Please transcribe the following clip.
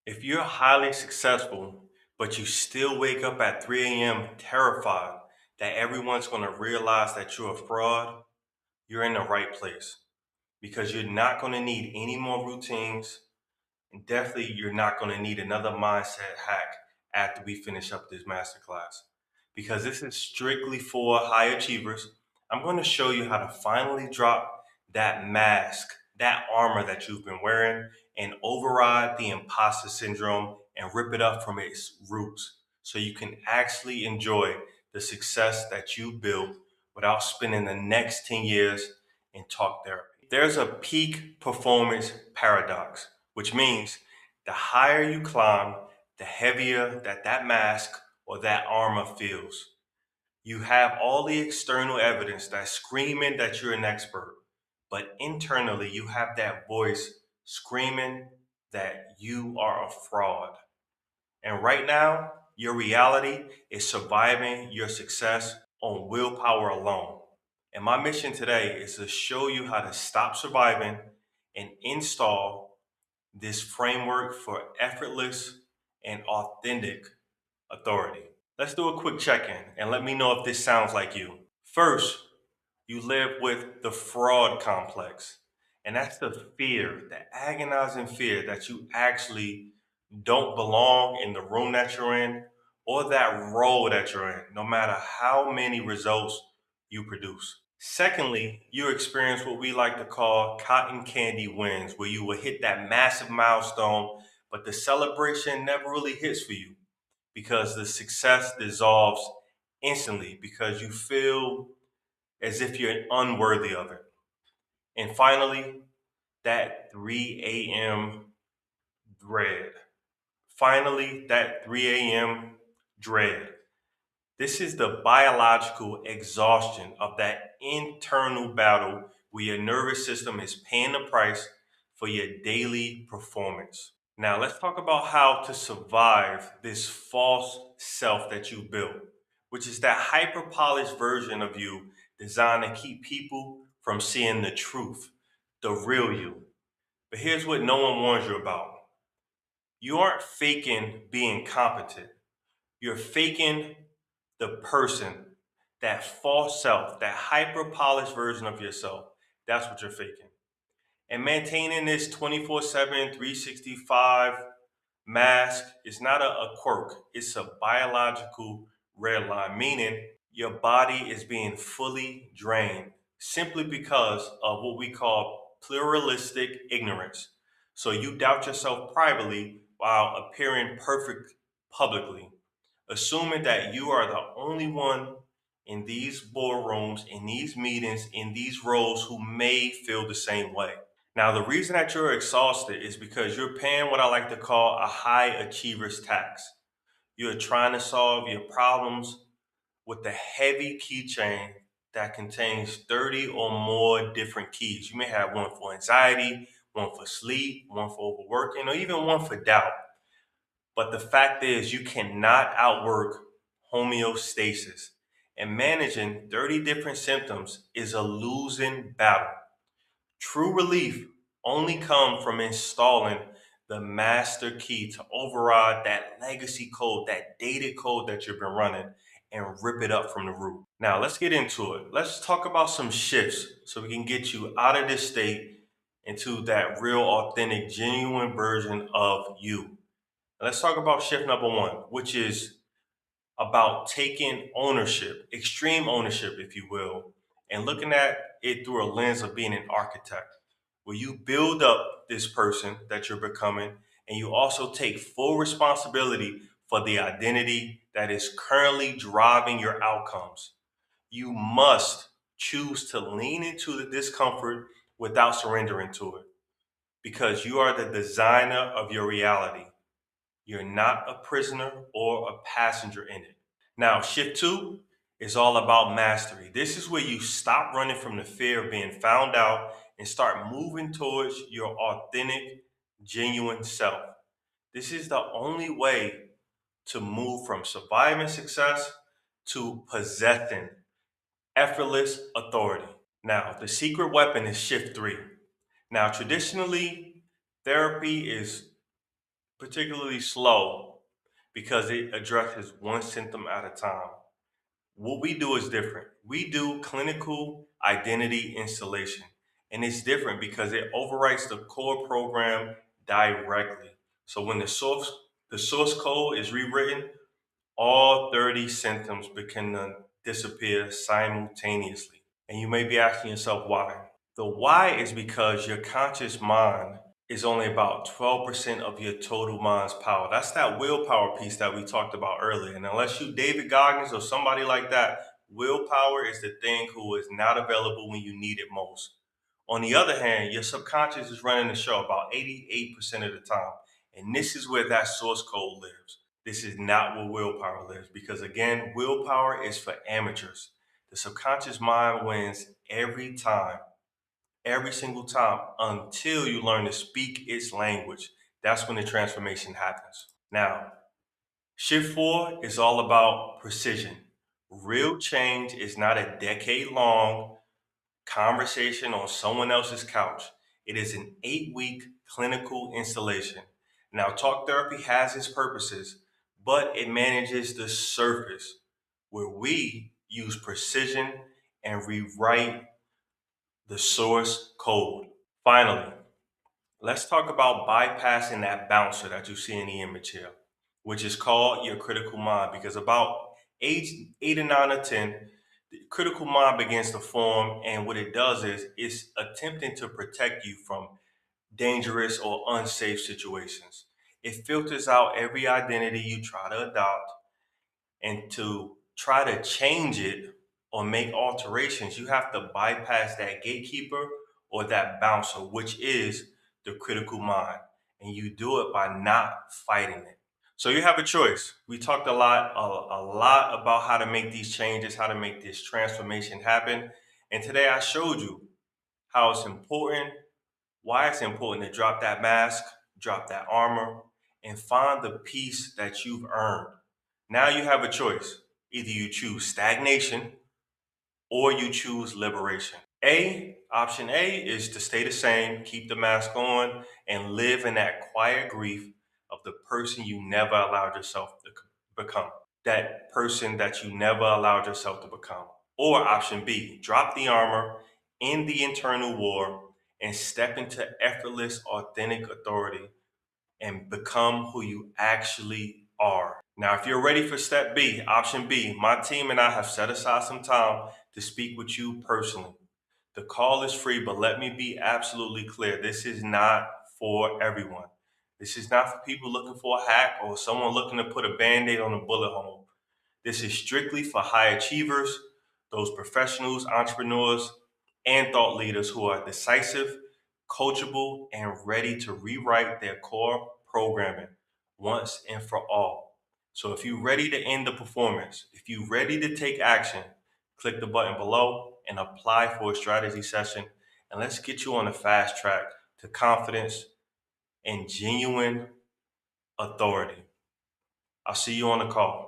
If you're highly successful, but you still wake up at 3 a.m. terrified that everyone's going to realize that you're a fraud, you're in the right place because you're not going to need any more routines. And definitely, you're not going to need another mindset hack after we finish up this masterclass because this is strictly for high achievers. I'm going to show you how to finally drop that mask, that armor that you've been wearing, and override the imposter syndrome and rip it up from its roots so you can actually enjoy the success that you built without spending the next 10 years in talk therapy. There's a peak performance paradox, which means the higher you climb, the heavier that mask or that armor feels. You have all the external evidence that's screaming that you're an expert, but internally you have that voice screaming that you are a fraud. And right now, your reality is surviving your success on willpower alone. And my mission today is to show you how to stop surviving and install this framework for effortless and authentic authority. Let's do a quick check in and let me know if this sounds like you. First, you live with the fraud complex. And that's the fear, the agonizing fear that you actually don't belong in the room that you're in or that role that you're in, no matter how many results you produce. Secondly, you experience what we like to call cotton candy wins, where you will hit that massive milestone, but the celebration never really hits for you because the success dissolves instantly because you feel as if you're unworthy of it. And finally, that 3 a.m. dread. Finally, that 3 a.m. dread. This is the biological exhaustion of that internal battle where your nervous system is paying the price for your daily performance. Now, let's talk about how to survive this false self that you built, which is that hyper polished version of you designed to keep people from seeing the truth, the real you. But here's what no one warns you about: you aren't faking being competent, you're faking the person, that false self, that hyper polished version of yourself. That's what you're faking. And maintaining this 24/7, 365 mask is not a quirk, it's a biological red line, meaning your body is being fully drained simply because of what we call pluralistic ignorance. So you doubt yourself privately while appearing perfect publicly, assuming that you are the only one in these boardrooms, in these meetings, in these roles who may feel the same way. Now, the reason that you're exhausted is because you're paying what I like to call a high achiever's tax. You're trying to solve your problems with the heavy keychain that contains 30 or more different keys. You may have one for anxiety, one for sleep, one for overworking, or even one for doubt. But the fact is, you cannot outwork homeostasis. And managing 30 different symptoms is a losing battle. True relief only comes from installing the master key to override that legacy code, that dated code that you've been running, and rip it up from the root. Now, let's get into it. Let's talk about some shifts so we can get you out of this state into that real, authentic, genuine version of you. Let's talk about shift number one, which is about taking ownership, extreme ownership, if you will, and looking at it through a lens of being an architect, where you build up this person that you're becoming, and you also take full responsibility for the identity that is currently driving your outcomes. You must choose to lean into the discomfort without surrendering to it, because you are the designer of your reality. You're not a prisoner or a passenger in it. Now, shift two is all about mastery. This is where you stop running from the fear of being found out and start moving towards your authentic, genuine self. This is the only way to move from surviving success to possessing effortless authority. Now, the secret weapon is shift three. Now, traditionally, therapy is particularly slow, because it addresses one symptom at a time. What we do is different. We do clinical identity installation, and it's different because it overwrites the core program directly. So when the source code is rewritten, all 30 symptoms begin to disappear simultaneously. And you may be asking yourself why. The why is because your conscious mind is only about 12% of your total mind's power. That's that willpower piece that we talked about earlier. And unless you David Goggins or somebody like that, willpower is the thing who is not available when you need it most. On the other hand, your subconscious is running the show about 88% of the time. And this is where that source code lives. This is not where willpower lives because, again, willpower is for amateurs. The subconscious mind wins every time, every single time, until you learn to speak its language. That's when the transformation happens. Now, shift 4 is all about precision. Real change is not a decade long conversation on someone else's couch. It is an 8-week clinical installation. Now, talk therapy has its purposes, but it manages the surface where we use precision and rewrite the source code. Finally, let's talk about bypassing that bouncer that you see in the image here, which is called your critical mind, because about age 8 or 9 or 10, the critical mind begins to form, and what it does is it's attempting to protect you from dangerous or unsafe situations. It filters out every identity you try to adopt, and to try to change it or make alterations, you have to bypass that gatekeeper or that bouncer, which is the critical mind. And you do it by not fighting it. So you have a choice. We talked a lot about how to make these changes, how to make this transformation happen. And today I showed you how it's important, why it's important to drop that mask, drop that armor, and find the peace that you've earned. Now you have a choice. Either you choose stagnation or you choose liberation. Option A is to stay the same, keep the mask on, and live in that quiet grief of the person you never allowed yourself to become. That person that you never allowed yourself to become. Or option B, drop the armor, end the internal war, and step into effortless, authentic authority and become who you actually are. Now, if you're ready for step B, option B, my team and I have set aside some time to speak with you personally. The call is free, but let me be absolutely clear. This is not for everyone. This is not for people looking for a hack or someone looking to put a band aid on a bullet hole. This is strictly for high achievers, those professionals, entrepreneurs, and thought leaders who are decisive, coachable, and ready to rewrite their core programming once and for all. So if you're ready to end the performance, if you're ready to take action, click the button below and apply for a strategy session. And let's get you on a fast track to confidence and genuine authority. I'll see you on the call.